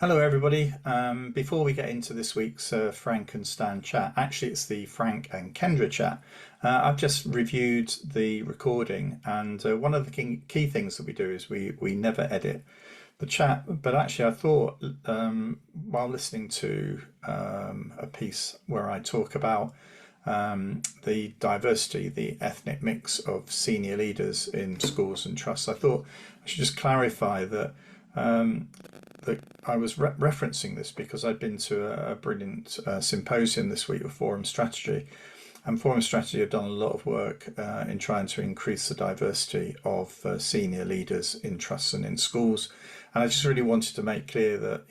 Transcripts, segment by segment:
Hello, everybody. Before we get into this week's Frank and Stan chat, actually, it's the Frank and Kendra chat. I've just reviewed the recording, and one of the key things that we do is we never edit the chat. But actually, I thought while listening to a piece where I talk about the diversity, the ethnic mix of senior leaders in schools and trusts, I thought I should just clarify that I was referencing this because I'd been to a brilliant symposium this week with Forum Strategy, and Forum Strategy have done a lot of work in trying to increase the diversity of senior leaders in trusts and in schools. And I just really wanted to make clear that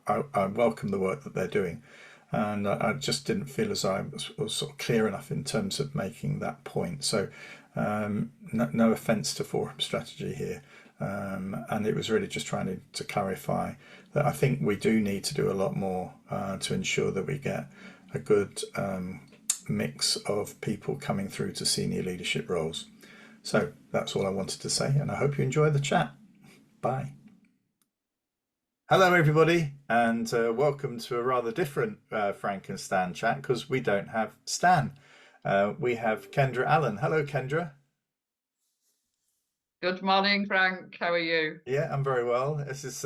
I welcome the work that they're doing, and I just didn't feel as I was sort of clear enough in terms of making that point. So no offence to Forum Strategy here. And it was really just trying to clarify that I think we do need to do a lot more to ensure that we get a good mix of people coming through to senior leadership roles. So that's all I wanted to say, and I hope you enjoy the chat. Bye. Hello, everybody, and welcome to a rather different Frank and Stan chat because we don't have Stan. We have Kendra Allen. Hello, Kendra. Good morning, Frank. How are you? Yeah, I'm very well. This is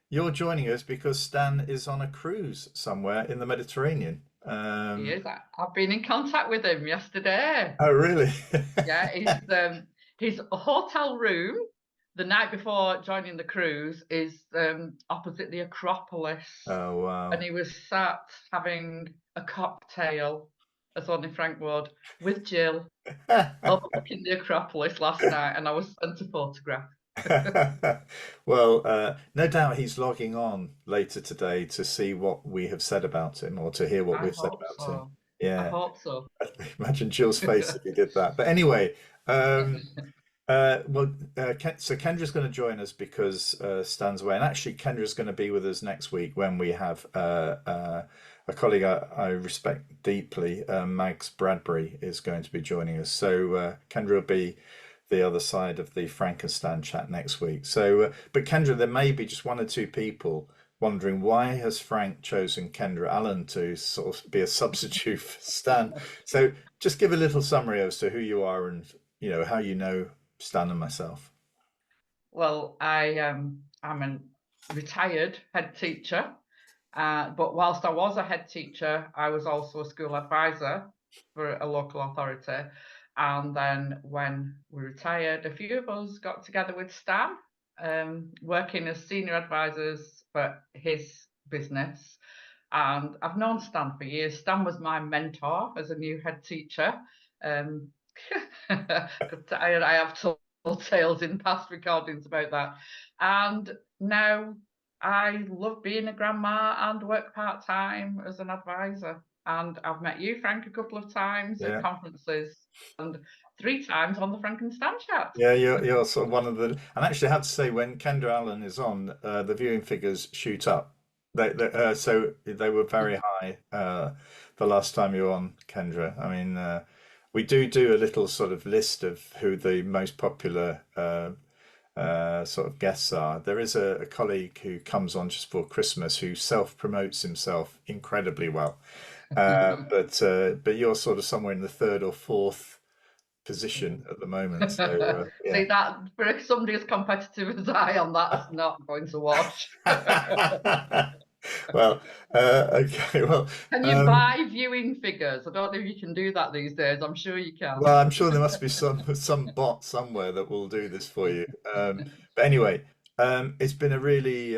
you're joining us because Stan is on a cruise somewhere in the Mediterranean. He is. I've been in contact with him yesterday. Oh, really? Yeah, his hotel room the night before joining the cruise is opposite the Acropolis, Oh, and wow. he was sat having a cocktail, as only Frank would, with Jill, overlooking the Acropolis last night, and I was sent a photograph. Well, no doubt he's logging on later today to see what we have said about him or to hear what I we've said hope about him. so. I Yeah, hope so. imagine Jill's face if he did that. But anyway, um, so Kendra's going to join us because Stan's away, and actually Kendra's going to be with us next week when we have a colleague I respect deeply, Mags Bradbury, is going to be joining us. So Kendra will be the other side of the Frankenstein chat next week. So, but Kendra, there may be just one or two people wondering why has Frank chosen Kendra Allen to sort of be a substitute for Stan. So just give a little summary as to who you are and how you know Stan and myself. Well, I'm a retired head teacher, but whilst I was a head teacher, I was also a school advisor for a local authority. And then when we retired, a few of us got together with Stan, working as senior advisors for his business. And I've known Stan for years. Stan was my mentor as a new head teacher. Um, I have told tales in past recordings about that. And now I love being a grandma and work part time as an advisor. And I've met you, Frank, a couple of times at Yeah. conferences and three times on the Frankenstein chat. Yeah, you're sort of one of the, and actually, I have to say, when Kendra Allen is on, the viewing figures shoot up. So they were very high the last time you were on, Kendra. I mean, we do a little sort of list of who the most popular sort of guests are. There is a colleague who comes on just for Christmas who self-promotes himself incredibly well, but you're sort of somewhere in the third or fourth position at the moment. So See that for somebody as competitive as I am, that's not going to wash. Well, okay. Well, Can you buy viewing figures? I don't know if you can do that these days. I'm sure you can. I'm sure there must be some bot somewhere that will do this for you. But anyway, it's been a really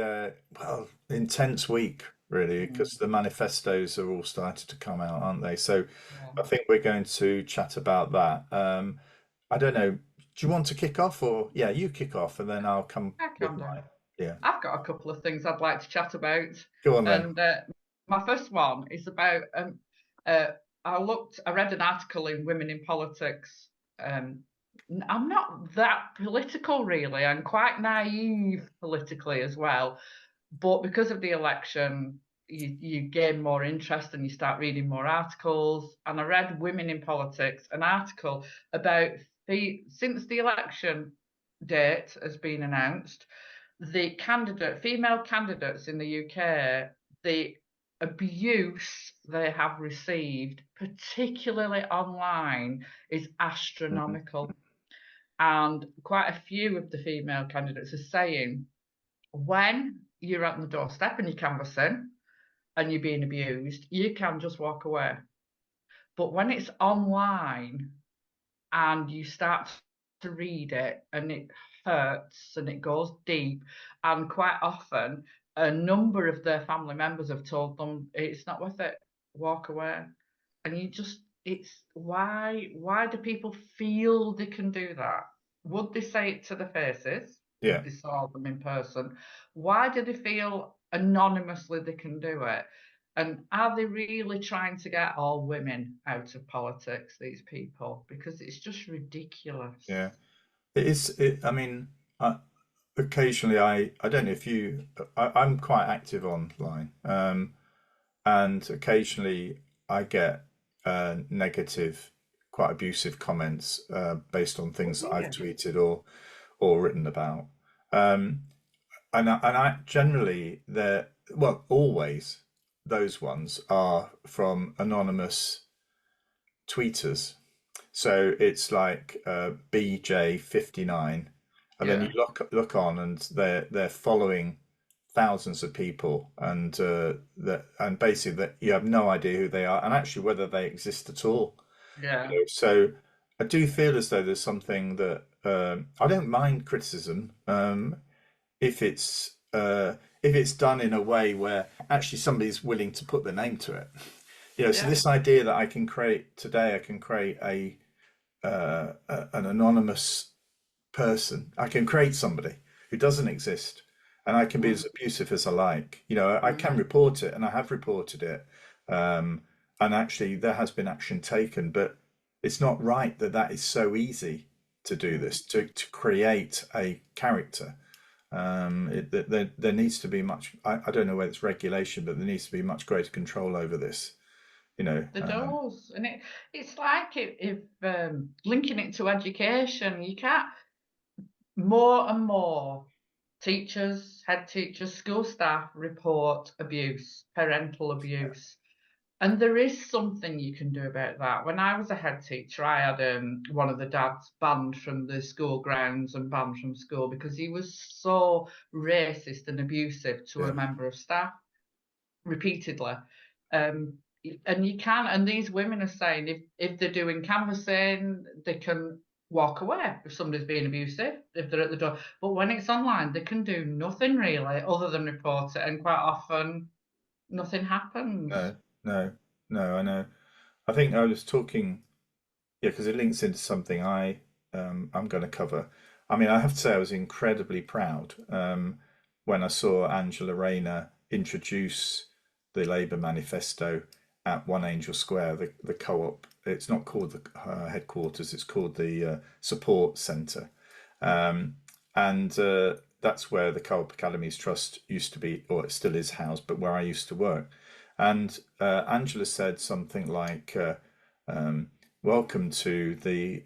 intense week, really, because the manifestos are all started to come out, aren't they? So Yeah. I think we're going to chat about that. I don't know. Do you want to kick off, or yeah, you kick off, and then I'll come I with can do. my yeah. I've got a couple of things I'd like to chat about, Go on then. and my first one is about. Uh, I read an article in Women in Politics. Um, I'm not that political, really. I'm quite naive politically as well, but because of the election, you gain more interest and you start reading more articles. And I read Women in Politics, an article about since the election date has been announced, the female candidates in the UK, the abuse they have received, particularly online, is Mhm. astronomical. And quite a few of the female candidates are saying, when you're at the doorstep and you're canvassing and you're being abused, you can just walk away. But when it's online and you start to read it and it hurts and it goes deep, and quite often a number of their family members have told them it's not worth it, walk away. And you just, it's why do people feel they can do that? Would they say it to their faces if Yeah, they saw them in person? Why do they feel anonymously they can do it? And are they really trying to get all women out of politics, these people? Because it's just ridiculous. yeah. It is. I mean, occasionally I don't know if you. I'm quite active online, and occasionally I get negative, quite abusive comments based on Oh things that I've dear. tweeted or written about. Um, and I generally they're well always those ones are from anonymous tweeters. So it's like BJ59, and then you Yeah, look on, and they're following thousands of people, and and basically that you have no idea who they are, and actually whether they exist at all. yeah. So I do feel as though there's something that I don't mind criticism if it's done in a way where actually somebody's willing to put their name to it. So Yeah. this idea that I can create today, I can create an anonymous person. I can create somebody who doesn't exist, and I can be as Mm, abusive as I like. I can mm. report it, and I have reported it. Um, and actually, there has been action taken, but it's not right that that is so easy to do Mm. this, to create a character. There needs to be much, I don't know whether it's regulation, but there needs to be much greater control over this, you know. The doors, and it's like if linking it to education, you can't more and more teachers, head teachers, school staff report abuse, parental abuse. And there is something you can do about that. When I was a head teacher, I had one of the dads banned from the school grounds and banned from school because he was so racist and abusive to Yeah, a member of staff repeatedly. Um, and you can, and these women are saying if they're doing canvassing, they can walk away if somebody's being abusive, if they're at the door. But when it's online, they can do nothing really other than report it, and quite often nothing happens. no, no, no, I know. I think I was talking, yeah, because it links into something I'm going to cover. I mean, I have to say I was incredibly proud when I saw Angela Rayner introduce the Labour Manifesto at One Angel Square, the co-op. It's not called the headquarters; it's called the support centre, um, and that's where the Co-op Academies Trust used to be, or it still is housed, but where I used to work. And Angela said something like. Welcome to the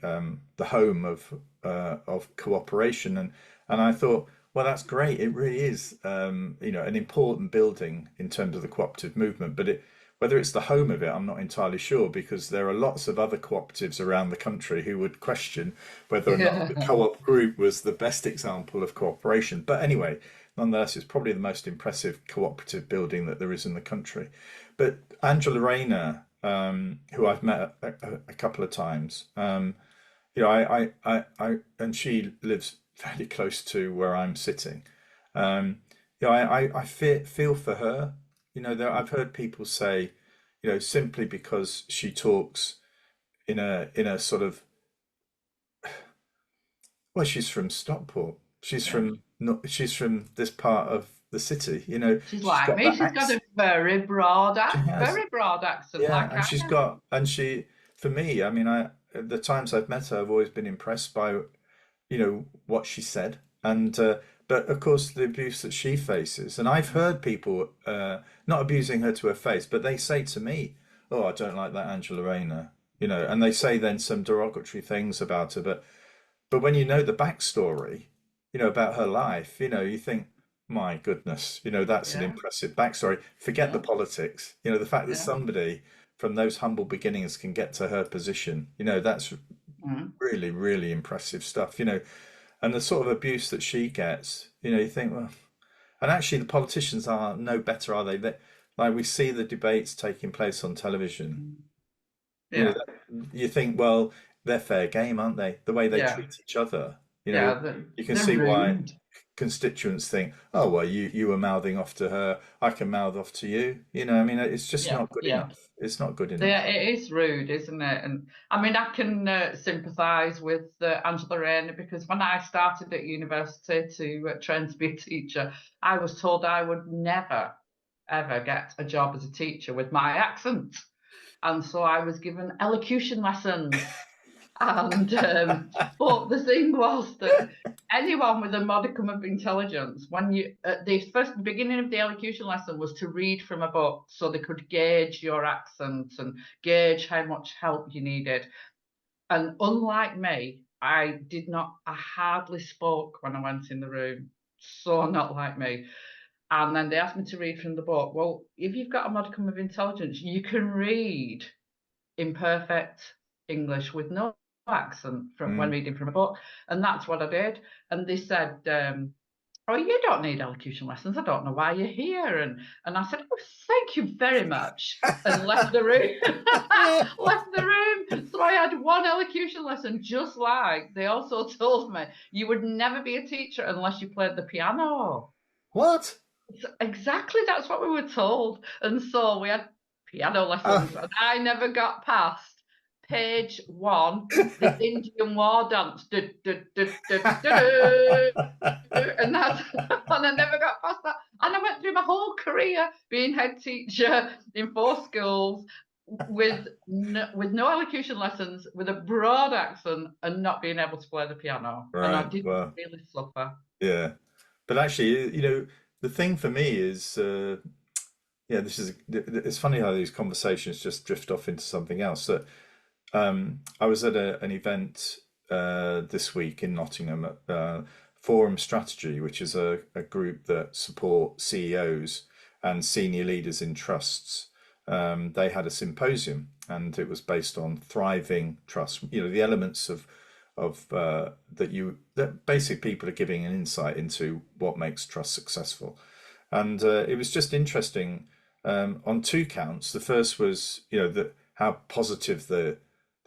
home of cooperation, and I thought, well, that's great. It really is, an important building in terms of the cooperative movement. But whether it's the home of it, I'm not entirely sure, because there are lots of other cooperatives around the country who would question whether or not the Yeah. co-op group was the best example of cooperation. But anyway, nonetheless, it's probably the most impressive cooperative building that there is in the country. But Angela Rayner, who I've met a couple of times, and she lives fairly close to where I'm sitting. I feel for her. I've heard people say, simply because she talks in a sort of, well, she's from Stockport. Yeah. She's from this part of the city. She's She's like got me. that She's got accent. a very She has. very broad accent, Yeah, like and I she's have. got, and she, for me, I mean, the times I've met her, I've always been impressed by, what she said, and but of course the abuse that she faces, and I've heard people not abusing her to her face, but they say to me, "Oh, I don't like that Angela Rayner," and they say then some derogatory things about her, but when you know the backstory, about her life, you think, my goodness, that's an Yeah, impressive backstory. Forget the yeah, politics. The fact that yeah. somebody from those humble beginnings can get to her position, that's Mm. really, really impressive stuff, and the sort of abuse that she gets, you think, well, and actually the politicians are no better, are they? Like we see the debates taking place on television, Mm. you know, Yeah, you think, well, they're fair game, aren't they? The way they yeah, treat each other, yeah. you can They're see why rude. constituents think, oh, well, you were mouthing off to her, I can mouth off to you. I mean, it's just Yeah, not good yeah. enough. It's not good enough. Yeah, it is rude, isn't it? And I mean, I can sympathise with Angela Rayner, because when I started at university to train to be a teacher, I was told I would never, ever get a job as a teacher with my accent. And so I was given elocution lessons. And but the thing was that anyone with a modicum of intelligence, when you at the first beginning of the elocution lesson was to read from a book so they could gauge your accent and gauge how much help you needed. And unlike me, I hardly spoke when I went in the room. So not like me. And then they asked me to read from the book. Well, if you've got a modicum of intelligence, you can read imperfect English with no accent from when Mm. reading from a book, and that's what I did. And they said, "Oh, you don't need elocution lessons. I don't know why you're here." And I said, "Oh, thank you very much," and left the room. Left the room. So I had one elocution lesson, just like they also told me you would never be a teacher unless you played the piano. What? Exactly, that's what we were told. And so we had piano Uh, lessons, and I never got past page one, the Indian war dance. Du, du, du, du, du, du, and that's and I never got past that. And I went through my whole career being head teacher in 4 schools with no elocution lessons, with a broad accent, and not being able to play the piano. And I right. didn't Well, really suffer. yeah. But actually, the thing for me is, yeah, it's funny how these conversations just drift off into something else. That I was at an event this week in Nottingham at Forum Strategy, which is a group that support CEOs and senior leaders in trusts. They had a symposium, and it was based on thriving trust. The elements that basically people are giving an insight into what makes trust successful. And it was just interesting on two counts. The first was, how positive the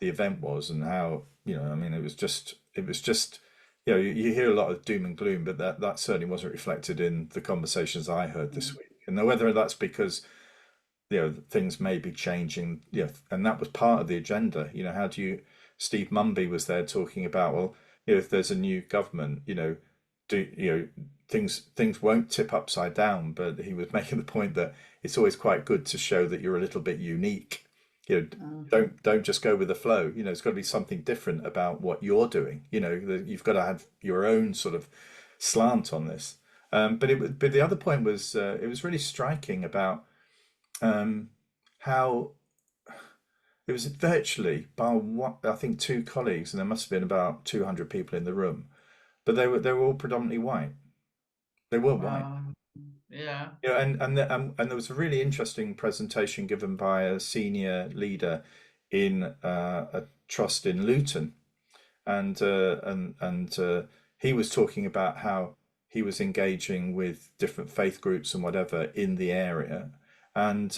event was, and how, I mean, it was just, you hear a lot of doom and gloom, but that certainly wasn't reflected in the conversations I heard this Mm. week. And whether that's because, things may be changing, and that was part of the agenda. How do you? Steve Mumby was there talking about, well, if there's a new government, do things won't tip upside down, but he was making the point that it's always quite good to show that you're a little bit unique. Mm. Don't just go with the flow. It's got to be something different about what you're doing. You've got to have your own sort of slant on this. But the other point was, it was really striking about how it was virtually by one, I think two colleagues, and there must have been about 200 people in the room, but they were all predominantly white. They were white. Yeah. And there was a really interesting presentation given by a senior leader in a trust in Luton, and he was talking about how he was engaging with different faith groups and whatever in the area, and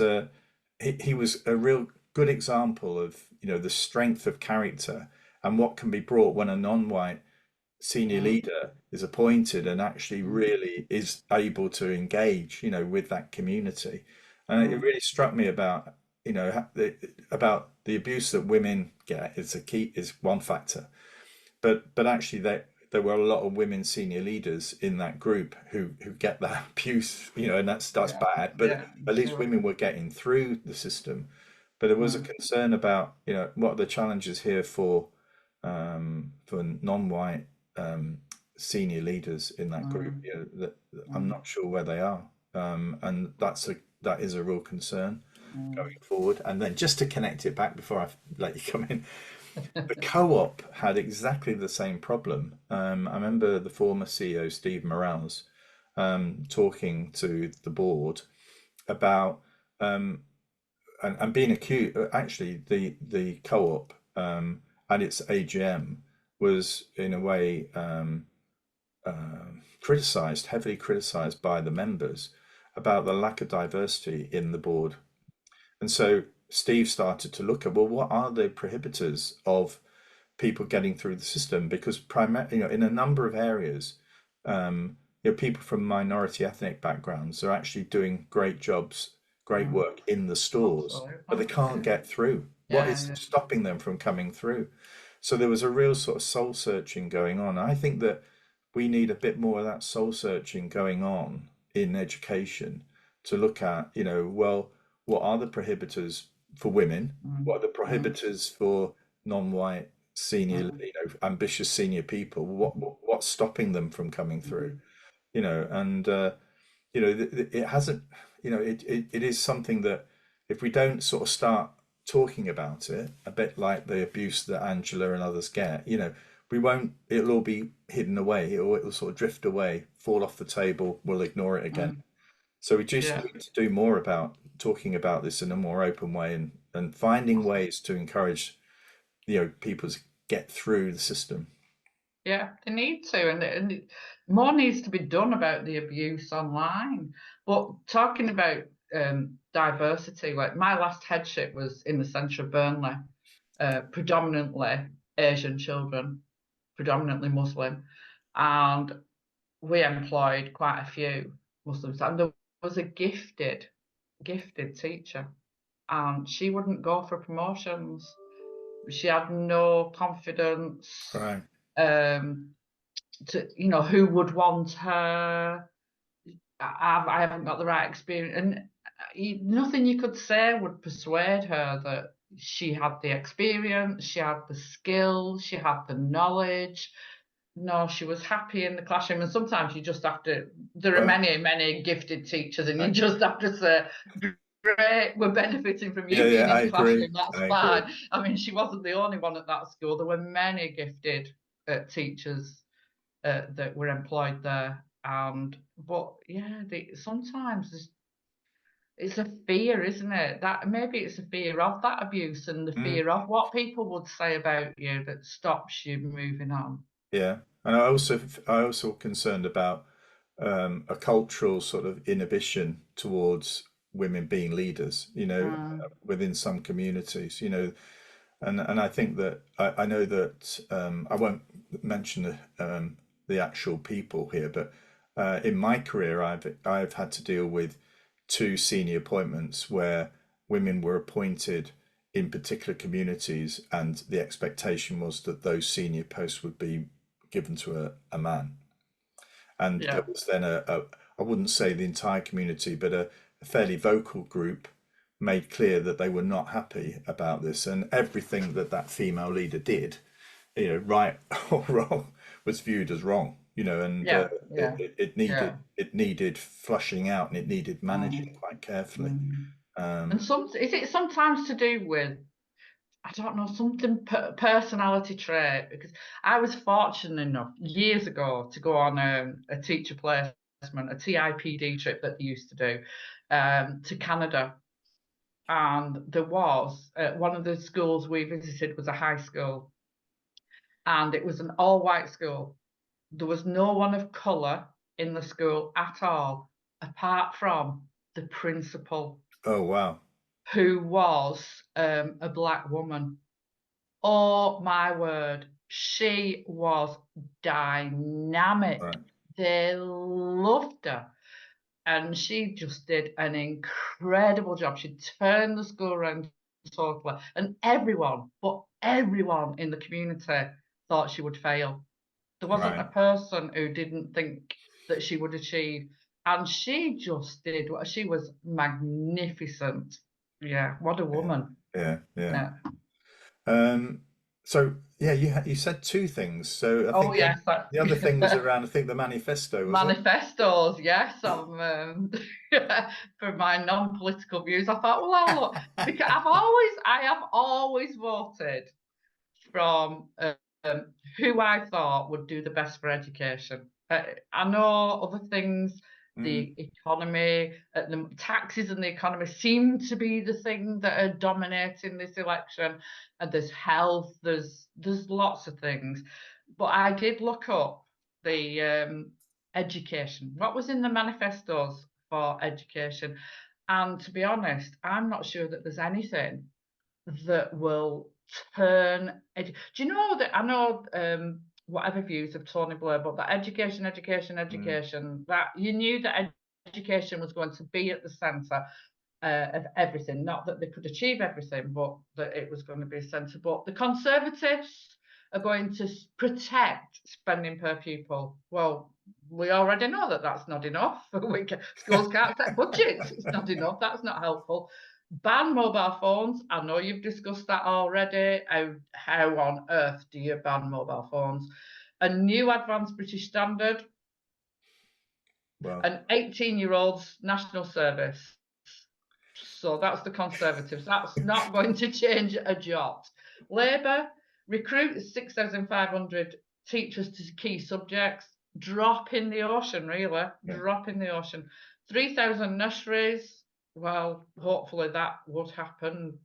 he was a real good example of the strength of character and what can be brought when a non-white senior Mm. leader is appointed and actually Mm. really is able to engage, with that community. And it Mm. really struck me about, about the abuse that women get is one factor, but actually there were a lot of women senior leaders in that group who get that abuse, and that's Yeah. bad. But Yeah. at least Sure. women were getting through the system. But there was a Mm. concern about, what are the challenges here for non-white um, senior leaders in that group. Mm. That I'm Mm. not sure where they are, and that is a real concern Mm. going forward. And then just to connect it back before I let you come in, The co-op had exactly the same problem. I remember the former CEO, Steve Morales, talking to the board about and being accused. Actually, the co-op at its AGM was in a way criticized, heavily criticized by the members about the lack of diversity in the board. And so Steve started to look at, well, what are the prohibitors of people getting through the system? Because in a number of areas, people from minority ethnic backgrounds are actually doing great jobs, great work in the stores, but they can't get through. What is stopping them from coming through? So there was a real sort of soul searching going on. I think that we need a bit more of that soul searching going on in education to look at, well, what are the prohibitors for women? What are the prohibitors for non-white senior, ambitious senior people? What's stopping them from coming through? And it hasn't, it is something that if we don't sort of start talking about it, a bit like the abuse that Angela and others get, we won't, it'll all be hidden away, or it'll sort of drift away, fall off the table, we'll ignore it again. So we just need to do more about talking about this in a more open way, and finding ways to encourage, people to get through the system. Yeah, they need to, and more needs to be done about the abuse online. But talking about diversity, like my last headship was in the centre of Burnley, predominantly Asian children, predominantly Muslim, and we employed quite a few Muslims, and there was a gifted teacher, and she wouldn't go for promotions. She had no confidence. Right. Who would want her? I haven't got the right experience, and nothing you could say would persuade her that she had the experience, she had the skills, she had the knowledge. No, she was happy in the classroom, and sometimes you just have to. There are many gifted teachers, and you just have to say, great, we're benefiting from you being in the classroom. That's fine. I mean, she wasn't the only one at that school. There were many gifted teachers that were employed there. But yeah, sometimes it's a fear, isn't it? That maybe it's a fear of that abuse and the fear of what people would say about you that stops you moving on. Yeah, and I also concerned about a cultural sort of inhibition towards women being leaders, within some communities, and I think that I know that I won't mention the actual people here, but in my career, I've had to deal with two senior appointments where women were appointed in particular communities, and the expectation was that those senior posts would be given to a man. And there was then I wouldn't say the entire community, but a fairly vocal group made clear that they were not happy about this, and everything that female leader did, right or wrong, was viewed as wrong, and it needed flushing out, and it needed managing quite carefully. And is it sometimes to do with, I don't know, something personality trait? Because I was fortunate enough years ago to go on a teacher placement, a TIPD trip that they used to do to Canada. And there was one of the schools we visited was a high school, and it was an all-white school. There was no one of colour in the school at all, apart from the principal. Oh, wow. Who was a black woman. Oh my word, she was dynamic. Right. They loved her. And she just did an incredible job. She turned the school around totally. And everyone in the community thought she would fail. There wasn't a person who didn't think that she would achieve. And she just did. She was magnificent. Yeah, what a woman. Yeah. So yeah, you said two things. So I think the other thing was around, I think, the manifesto, was Manifestos, yes. For my non-political views, I thought, well, look, because I have always voted from who I thought would do the best for education. I know other things, the economy, the taxes and the economy seem to be the thing that are dominating this election. And there's health, there's lots of things. But I did look up the education. What was in the manifestos for education? And to be honest, I'm not sure that there's anything that will turn. Do you know that I know whatever views of Tony Blair, but that education, that you knew that education was going to be at the centre of everything. Not that they could achieve everything, but that it was going to be a centre. But the Conservatives are going to protect spending per pupil. Well, we already know that that's not enough. Schools can't set budgets. It's not enough. That's not helpful. Ban mobile phones. I know you've discussed that already. How on earth do you ban mobile phones? A new advanced British standard. Well, an 18-year-old's national service. So that's the Conservatives. That's not going to change a jot. Labour, recruit 6,500 teachers to key subjects. Drop in the ocean, really. Yeah. Drop in the ocean. 3,000 nurseries. Well, hopefully that would happen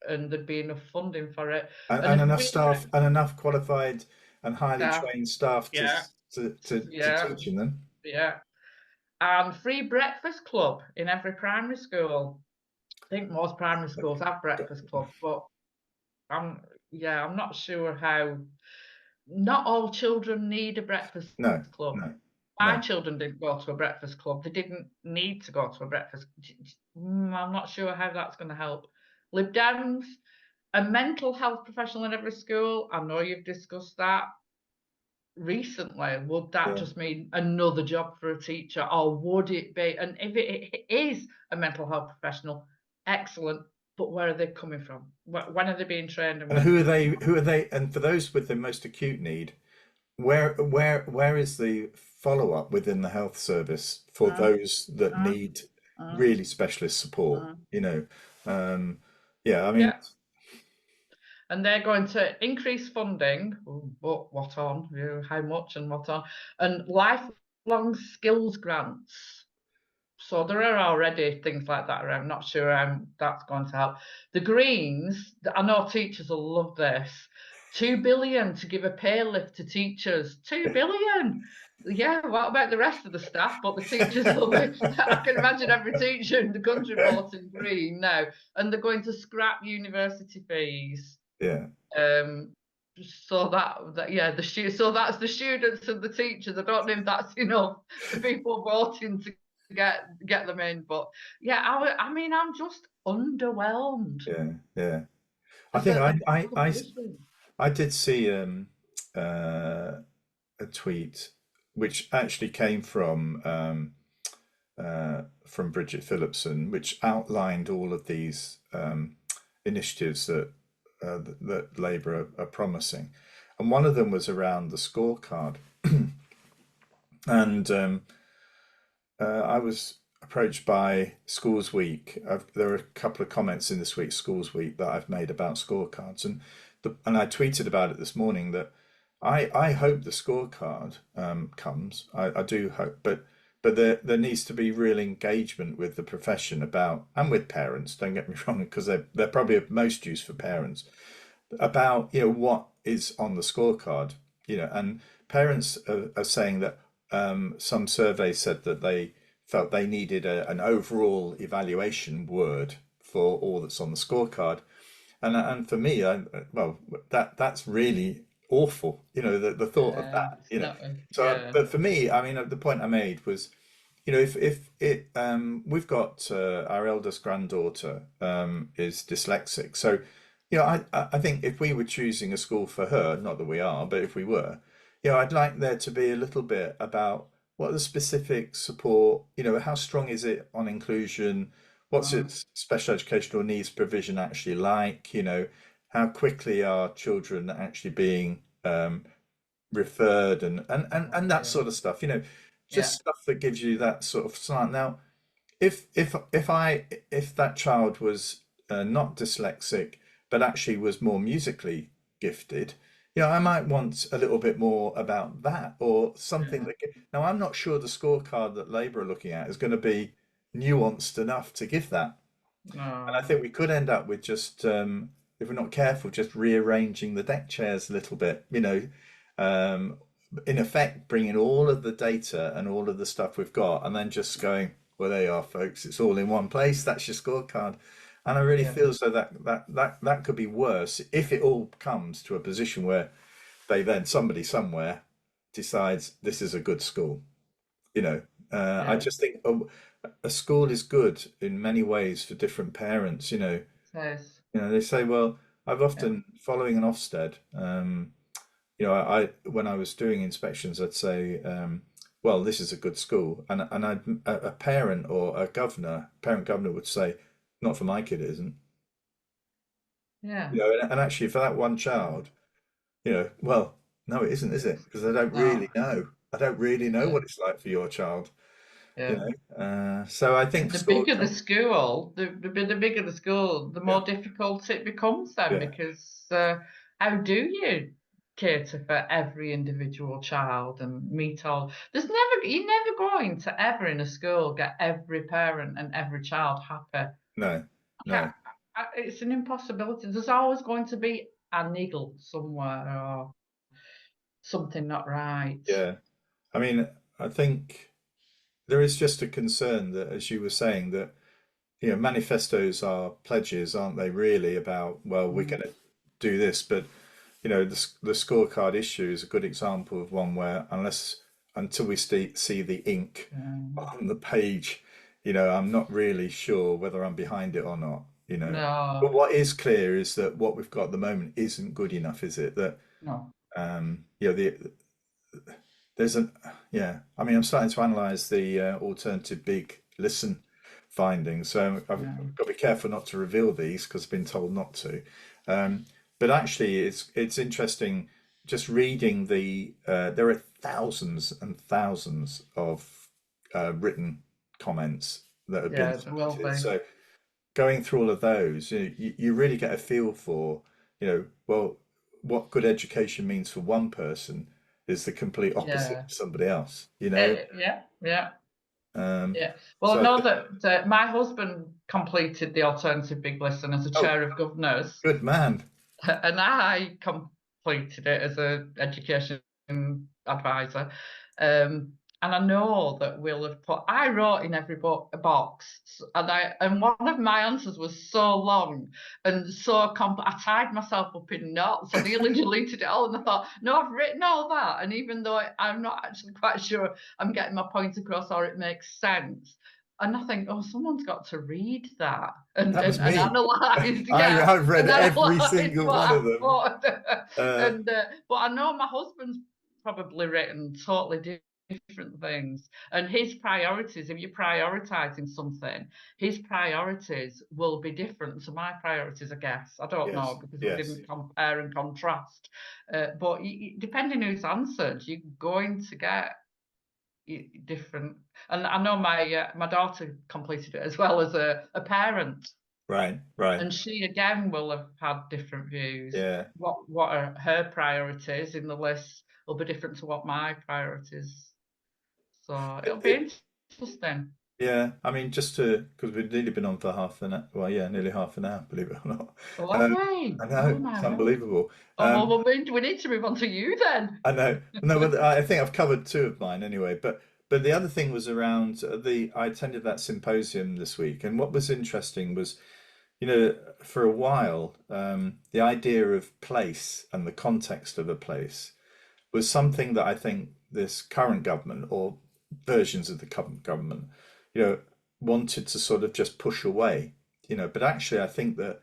and there'd be enough funding for it. And enough staff and enough qualified and highly trained staff to teaching them. Yeah. And free breakfast club in every primary school. I think most primary schools have breakfast clubs, but I'm not sure how. Not all children need a breakfast club. My children didn't go to a breakfast club. They didn't need to go to a breakfast. I'm not sure how that's going to help. Lib Dems, a mental health professional in every school. I know you've discussed that recently. Would that just mean another job for a teacher, or would it be? And if it is a mental health professional, excellent. But where are they coming from? When are they being trained? And who are they? Who are they? And for those with the most acute need, where is the follow-up within the health service for those that need really specialist support? You know, I mean. And they're going to increase funding, but what on? How much and what on? And lifelong skills grants. So there are already things like that around. Not sure how that's going to help. The Greens, I know teachers will love this. 2 billion to give a pay lift to teachers. 2 billion. Yeah, what about the rest of the staff? But the teachers will be, I can imagine every teacher in the country voting Green now. And they're going to scrap university fees. Yeah. So so that's the students and the teachers. I don't know if that's enough for people voting to get them in, but I mean, I'm just underwhelmed. Yeah. I think I did see a tweet which actually came from Bridget Phillipson, which outlined all of these initiatives that Labour are promising, and one of them was around the scorecard. And I was approached by Schools Week. There are a couple of comments in this week's Schools Week that I've made about scorecards, and I tweeted about it this morning that I hope the scorecard comes. I do hope, but there needs to be real engagement with the profession about, and with parents. Don't get me wrong, because they're probably of most use for parents, about what is on the scorecard. And parents are saying that some surveys said that they felt they needed an overall evaluation word for all that's on the scorecard, and for me, that's really awful. The thought of that. But for me, I mean, the point I made was, if we've got our eldest granddaughter is dyslexic, so I think if we were choosing a school for her, not that we are, but if we were, I'd like there to be a little bit about what are the specific support, how strong is it on inclusion, what's its special educational needs provision actually like, how quickly are children actually being referred, and that sort of stuff, stuff that gives you that sort of slant. Now, if that child was not dyslexic but actually was more musically gifted, I might want a little bit more about that or something Yeah. that. Now, I'm not sure the scorecard that Labour are looking at is going to be nuanced enough to give that. And I No. think we could end up with just, if we're not careful, just rearranging the deck chairs a little bit, um, in effect, bringing all of the data and all of the stuff we've got, and then just going, well, there you are, folks. It's all in one place. That's your scorecard. And I really Yeah. feel so that could be worse if it all comes to a position where somebody somewhere decides this is a good school. I Yeah. just think a school is good in many ways for different parents. Says. They say, well, I've Yeah. often following an Ofsted. I when I was doing inspections, I'd say, well, this is a good school, and a parent or a parent governor would say, not for my kid, it isn't. Yeah. And actually for that one child, well, no, it isn't, is it? Because I don't No. really know. I don't really know Yeah. what it's like for your child. Yeah. So I think The school. bigger the school, the bigger the school, the Yeah, more difficult it becomes then, yeah, because how do you cater for every individual child and meet all? You're never going to ever in a school get every parent and every child happy. no, Ca- no, It's an impossibility. There's always going to be a niggle somewhere or something not right. yeah. I mean, I think there is just a concern that, as you were saying, that manifestos are pledges, aren't they? Really about, well, we're Mm, going to do this, but the scorecard issue is a good example of one where until we see the ink yeah. on the page, I'm not really sure whether I'm behind it or not. But No, what is clear is that what we've got at the moment isn't good enough, is it? That no. there's an yeah. I mean, I'm starting to analyze the alternative big listen findings, so I've Yeah. got to be careful not to reveal these because I've been told not to. But actually, it's interesting just reading there are thousands and thousands of written comments that have been Yeah, there will submitted. be. So going through all of those, you really get a feel for, well, what good education means for one person is the complete opposite Yeah. for somebody else. Yeah, yeah, Um, yeah. Well, I so, know that my husband completed the alternative big listen as a oh, chair of governors, good man. and I completed it as a education advisor. And I know that we'll have put. I wrote in every box, and one of my answers was so long and so I tied myself up in knots. I nearly deleted it all, and I thought, no, I've written all that, and even though I'm not actually quite sure I'm getting my point across or it makes sense. And I think, oh, someone's got to read that and, That was and me. analyze, yeah, I've read and every analyze single what one I of them. put. Uh, But I know my husband's probably written totally different things, and his priorities. If you're prioritizing something, his priorities will be different to my priorities. I guess I don't yes, know because we yes, didn't compare and contrast. But depending who's answered, you're going to get different. And I know my daughter completed it as well as a parent, right, right. and she again will have had different views. Yeah. What are her priorities in the list will be different to what my priorities. So It, it'll it, be interesting. yeah, I mean, because we've nearly been on for half an hour. Well, yeah, nearly half an hour, believe it or not. Oh, have Um, we? I Oh know, my it's word. unbelievable. Oh well, Um, we need to move on to you then. I know. No, but I think I've covered two of mine anyway. But the other thing was around I attended that symposium this week, and what was interesting was, for a while, the idea of place and the context of a place was something that I think this current government or versions of the current government, you know, wanted to sort of just push away. But actually, I think that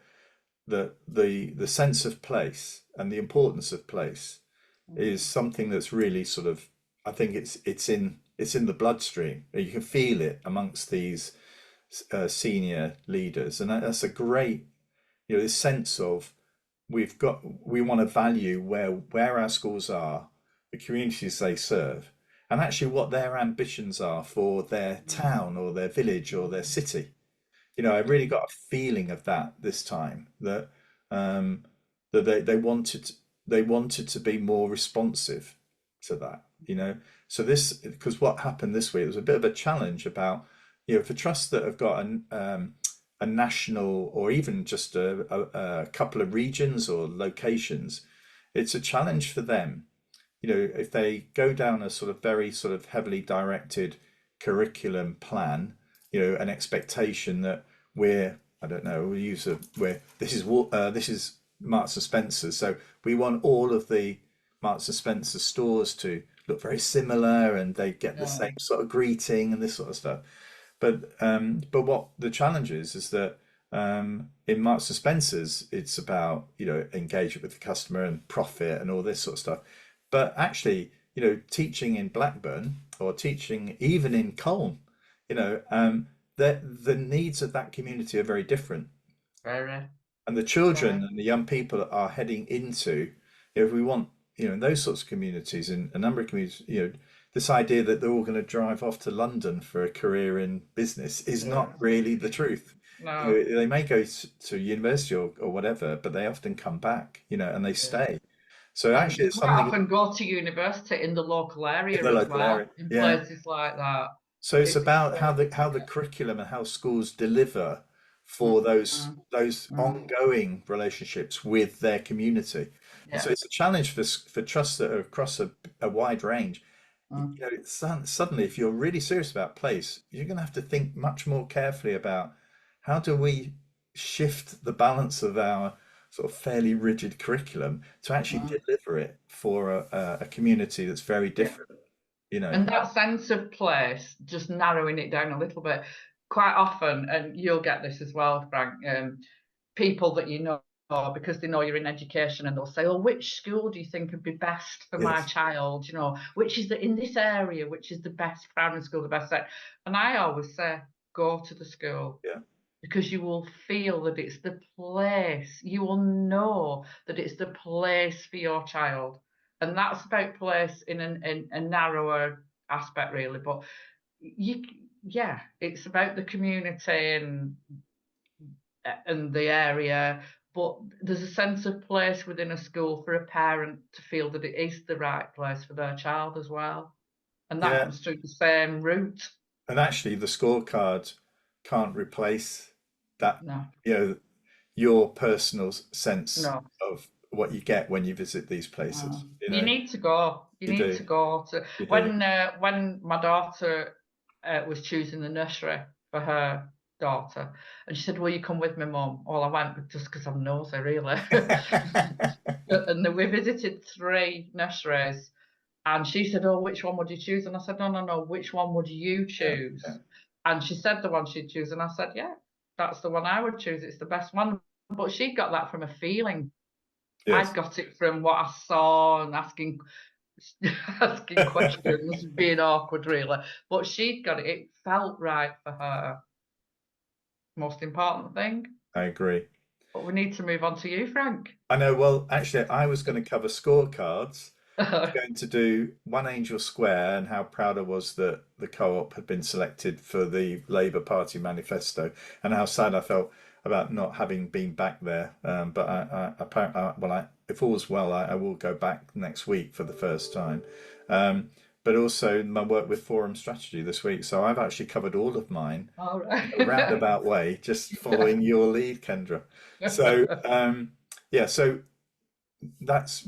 the sense of place and the importance of place is Mm, something that's really sort of, I think it's in the bloodstream. You can feel it amongst these senior leaders, and that's a great, this sense of we want to value where our schools are, the communities they serve, and actually what their ambitions are for their mm, town or their village or their mm, city. I really got a feeling of that this time that um, that they wanted. they wanted to be more responsive to that, So this, because what happened this week, there was a bit of a challenge about, for trusts that have got a national or even just a couple of regions or locations, it's a challenge for them. If they go down a sort of very sort of heavily directed curriculum plan, an expectation that I don't know, this is Marks and Spencer's, so we want all of the Marks and Spencer stores to look very similar and they get the Yeah. same sort of greeting and this sort of stuff. But what the challenge is that in Marks and Spencer's, it's about engagement with the customer and profit and all this sort of stuff. But actually, teaching in Blackburn or teaching even in Colne, the needs of that community are very different. Very. And the children and the young people that are heading into, if we want, in those sorts of communities, in a number of communities, this idea that they're all going to drive off to London for a career in business is not really the truth. No. They may go to university or whatever, but they often come back, and they stay. So And actually, they it's quite something often go to university in the local in area the as local well, area. in Yeah. places like that. So it's It's about how the curriculum and how schools deliver for those ongoing relationships with their community. And so yeah. it's a challenge for trusts that are across a wide range. Suddenly, if you're really serious about place, you're going to have to think much more carefully about how do we shift the balance of our sort of fairly rigid curriculum to actually deliver it for a community that's very Yeah. different, And that sense of place, just narrowing it down a little bit, quite often, and you'll get this as well, Frank, people that you know because they know you're in education and they'll say, oh, which school do you think would be best for my Yes. child? Which is in this area, which is the best primary school, the best set. And I always say, go to the school. Yeah. Because you will feel that it's the place, you will know that it's the place for your child. And that's about place in a narrower aspect, really. But it's about the community and the area. But there's a sense of place within a school for a parent to feel that it is the right place for their child as well. And that Yeah. comes through the same route. And actually, the scorecard can't replace that, No, your personal sense no. of what you get when you visit these places. You need to go. You You need do, to go to you do. when my daughter was choosing the nursery for her daughter, and she said, "Will you come with me, Mum?" Well, I went just because I'm nosy, really. And then we visited 3 nurseries, and she said, "Oh, which one would you choose?" And I said, "No, no, no. Which one would you Yeah, choose?" yeah. And she said the one she'd choose, and I said, "Yeah, that's the one I would choose. It's the best one." But she got that from a feeling. I Yes. got it from what I saw and asking asking questions, being awkward, really. But she'd got it. It felt right for her. Most important thing. I agree. But we need to move on to you, Frank. I know. Well, actually, I was going to cover scorecards. I was going to do One Angel Square and how proud I was that the co-op had been selected for the Labour Party manifesto, and how sad I felt about not having been back there. But apparently, if all's well, I will go back next week for the first time. But also my work with Forum Strategy this week. So I've actually covered all of mine All in a right. roundabout way, just following your lead, Kendra. So yeah, so that's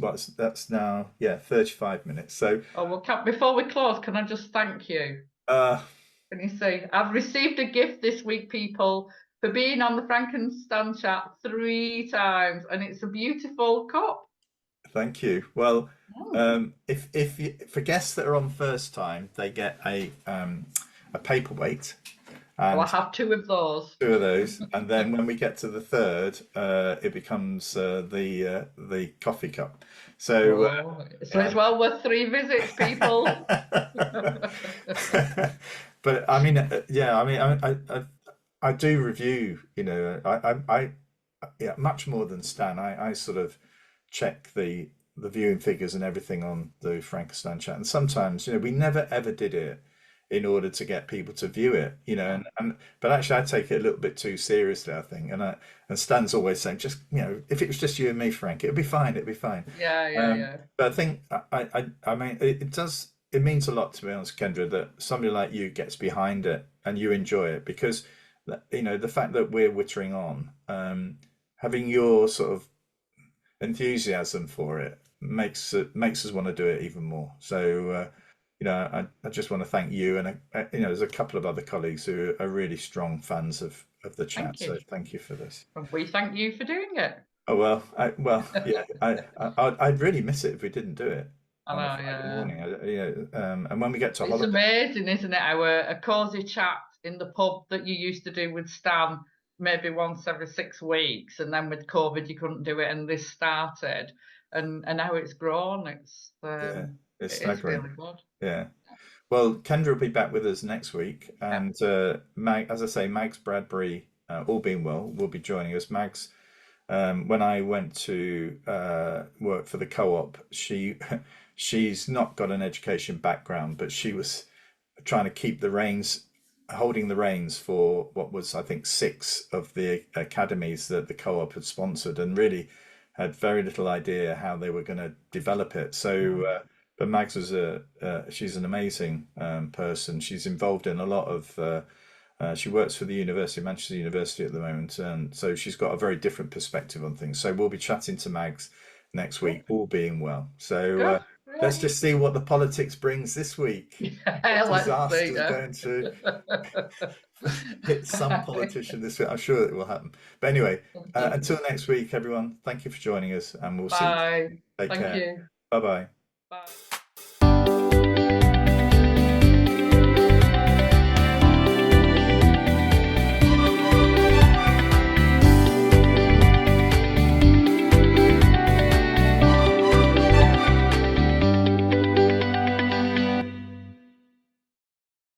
now 35 minutes. So Oh, well, before we close, can I just thank you? uh Can you see? I've received a gift this week, people, for being on the Frankenstein chat 3 times, and it's a beautiful cup. thank you. Well, Oh. if for guests that are on first time, they get a paperweight Well, I and have 2 of those. 2 of those, and then when we get to the third, it becomes the coffee cup. So Oh, so it's well worth 3 visits, people. but I mean, yeah, I mean, I do review, yeah, much more than Stan. I sort of check the viewing figures and everything on the Frankenstein chat, and sometimes, we never ever did it in order to get people to view it, Yeah. and but actually I take it a little bit too seriously, I think. And Stan's always saying, just, if it was just you and me, Frank, it'd be fine, it'd be fine. Yeah, yeah, yeah. But I think I mean it means a lot, to be honest, Kendra, that somebody like you gets behind it and you enjoy it, because the fact that we're wittering on, having your sort of enthusiasm for it makes us want to do it even more. So I just want to thank you, and there's a couple of other colleagues who are really strong fans of the chat. Thank So you. thank you for this. And we thank you for doing it. Oh well, yeah, I'd really miss it if we didn't do it I on a know, Friday yeah. morning. And when we get to It's holiday, amazing, isn't it? Our a cosy chat in the pub that you used to do with Stan maybe once every 6 weeks, and then with COVID you couldn't do it, and this started, and now it's grown. yeah, it's It is staggering. really good. Yeah. Well, Kendra will be back with us next week, Yeah. and Mag, as I say, Mags Bradbury, all being well, will be joining us. Mags, when I went to work for the co-op, she's not got an education background, but she was trying to keep the reins, holding the reins for what was, I think, 6 of the academies that the co-op had sponsored, and really had very little idea how they were going to develop it. So, but Mags was she's an amazing person. She's involved in a lot of. She works for the University of Manchester University at the moment, and so she's got a very different perspective on things. So we'll be chatting to Mags next Good. week, all being well. So Good. let's Yeah. just see what the politics brings this week. What Yeah, let's disaster see. is Yeah. going to hit some politician this week? I'm sure it will happen. But anyway, until next week, everyone, thank you for joining us, and we'll see you. Bye. Take Thank care. you. Bye bye. Bye.